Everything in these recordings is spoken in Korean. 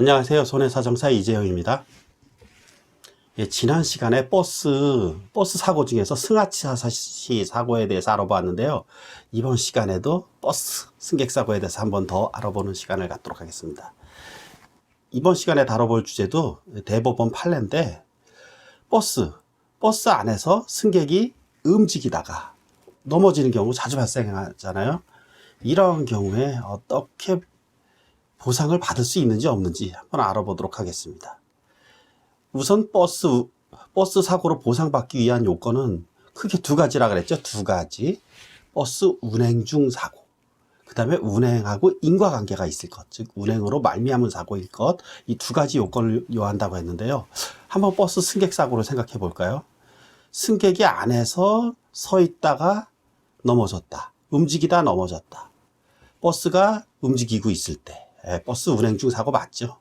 안녕하세요. 손해사정사 이재영입니다. 지난 시간에 버스 사고 중에서 승하차시 사고에 대해서 알아보았는데요. 이번 시간에도 버스 승객 사고에 대해서 한 번 더 알아보는 시간을 갖도록 하겠습니다. 이번 시간에 다뤄볼 주제도 대법원 판례인데, 버스 안에서 승객이 움직이다가 넘어지는 경우 자주 발생하잖아요. 이런 경우에 어떻게 보상을 받을 수 있는지 없는지 한번 알아보도록 하겠습니다. 우선 버스 사고로 보상받기 위한 요건은 크게 두 가지라 그랬죠. 두 가지. 버스 운행 중 사고, 그 다음에 운행하고 인과관계가 있을 것, 즉 운행으로 말미암은 사고일 것, 이 두 가지 요건을 요한다고 했는데요. 한번 버스 승객 사고를 생각해 볼까요? 승객이 안에서 서 있다가 넘어졌다, 움직이다 넘어졌다. 버스가 움직이고 있을 때, 버스 운행 중 사고 맞죠?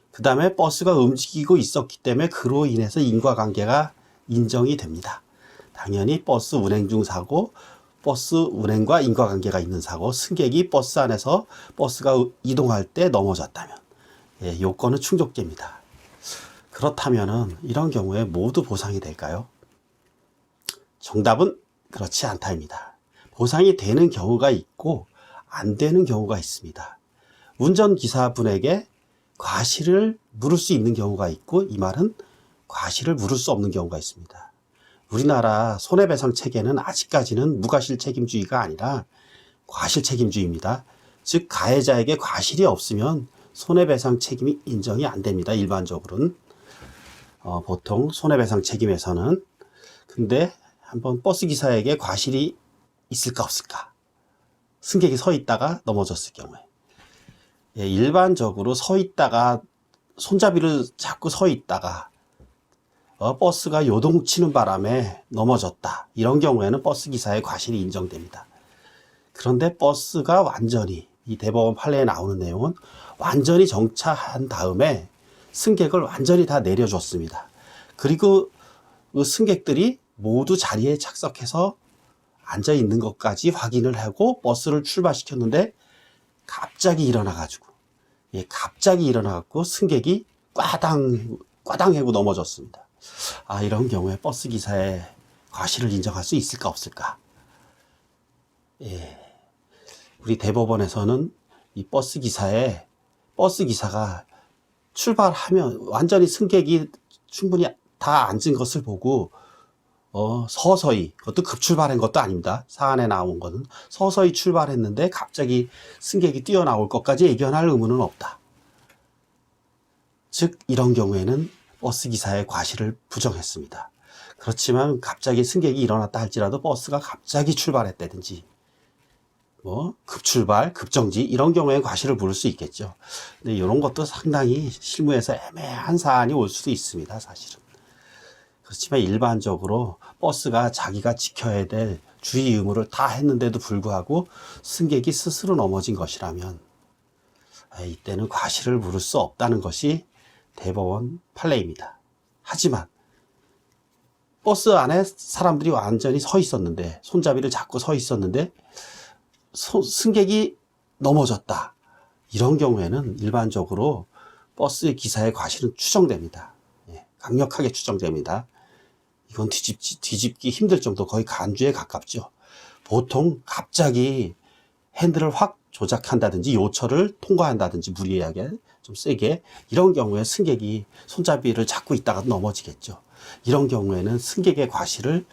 그 다음에 버스가 움직이고 있었기 때문에 그로 인해서 인과관계가 인정이 됩니다. 당연히 버스 운행 중 사고, 버스 운행과 인과관계가 있는 사고, 승객이 버스 안에서 버스가 이동할 때 넘어졌다면 요건은 충족됩니다. 그렇다면 이런 경우에 모두 보상이 될까요? 정답은 그렇지 않다입니다. 보상이 되는 경우가 있고 안 되는 경우가 있습니다. 운전기사분에게 과실을 물을 수 있는 경우가 있고, 이 말은 과실을 물을 수 없는 경우가 있습니다. 우리나라 손해배상 체계는 아직까지는 무과실 책임주의가 아니라 과실 책임주의입니다. 즉 가해자에게 과실이 없으면 손해배상 책임이 인정이 안 됩니다. 일반적으로는 보통 손해배상 책임에서는. 근데 한번 버스기사에게 과실이 있을까 없을까? 승객이 서 있다가 넘어졌을 경우에, 일반적으로 서 있다가 손잡이를 잡고 서 있다가 버스가 요동치는 바람에 넘어졌다, 이런 경우에는 버스기사의 과실이 인정됩니다. 그런데 버스가 완전히, 이 대법원 판례에 나오는 내용은 완전히 정차한 다음에 승객을 완전히 다 내려줬습니다. 그리고 그 승객들이 모두 자리에 착석해서 앉아 있는 것까지 확인을 하고 버스를 출발시켰는데 갑자기 일어나갖고 승객이 꽈당 하고 넘어졌습니다. 이런 경우에 버스 기사의 과실을 인정할 수 있을까 없을까? 우리 대법원에서는 이 버스 기사가 출발하면 완전히 승객이 충분히 다 앉은 것을 보고 서서히, 그것도 급출발한 것도 아닙니다. 사안에 나온 거는 서서히 출발했는데 갑자기 승객이 뛰어나올 것까지 예견할 의무는 없다. 즉 이런 경우에는 버스기사의 과실을 부정했습니다. 그렇지만 갑자기 승객이 일어났다 할지라도 버스가 갑자기 출발했다든지 급출발, 급정지, 이런 경우에 과실을 물을 수 있겠죠. 근데 이런 것도 상당히 실무에서 애매한 사안이 올 수도 있습니다. 사실은. 그렇지만 일반적으로 버스가 자기가 지켜야 될 주의 의무를 다 했는데도 불구하고 승객이 스스로 넘어진 것이라면 이때는 과실을 물을 수 없다는 것이 대법원 판례입니다. 하지만 버스 안에 사람들이 완전히 서 있었는데, 손잡이를 잡고 서 있었는데 승객이 넘어졌다, 이런 경우에는 일반적으로 버스 기사의 과실은 추정됩니다. 강력하게 추정됩니다. 이건 뒤집기 힘들 정도, 거의 간주에 가깝죠. 보통 갑자기 핸들을 확 조작한다든지 요철을 통과한다든지 무리하게 좀 세게, 이런 경우에 승객이 손잡이를 잡고 있다가 넘어지겠죠. 이런 경우에는 승객의 과실을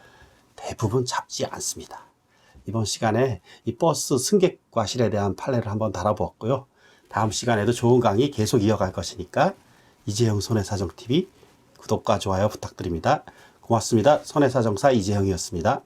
대부분 잡지 않습니다. 이번 시간에 이 버스 승객 과실에 대한 판례를 한번 다뤄보았고요. 다음 시간에도 좋은 강의 계속 이어갈 것이니까 이재영 손해사정TV 구독과 좋아요 부탁드립니다. 고맙습니다. 손해사정사 이재영이었습니다.